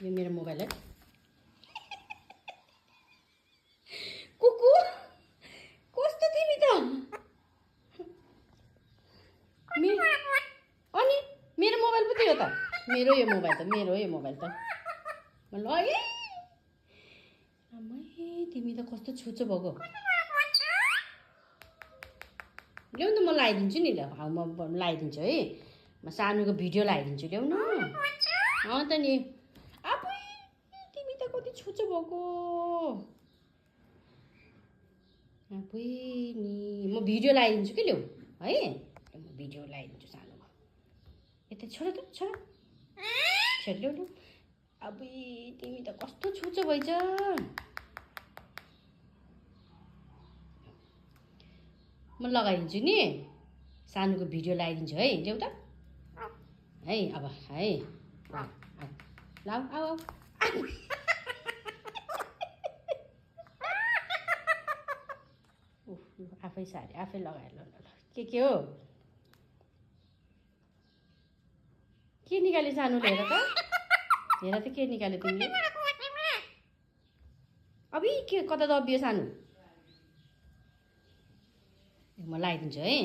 यो मेरो मोबाइल है। कुकु कस्तो तिमी त अनि मेरो मोबाइल पो थियो त मेरो यो मोबाइल त म लगेँ। आमै तिमी त कस्तो छुचो भएको। ल्याउ न म लगाइदिन्छु नि। ल म लगाइदिन्छु है। म सानोको भिडियो लगाइदिन्छु ल्याउ न। त नि आबै तिमी त कति छुचो भएको। आबै नि म भिडियो लगाइदिन्छु कि ल्याउ है। म भिडियो लगाइदिन्छु सानोको। यता छोरा त छोरा ल्याउ ल्याउ। अबै तिमी त कस्तो छुचो भइछ। म लगाइदिन्छु नि। सानोको भिडियो लगाइदिन्छु है। ल्याउ त है। अब है ल आऊ आफै सारे आफै लगाएर ल ल के हो के निकाल्यो सानोले हेर त के निकाल्यो तिमीले। अब के कता दबियो सानो। म लगाइदिन्छु है।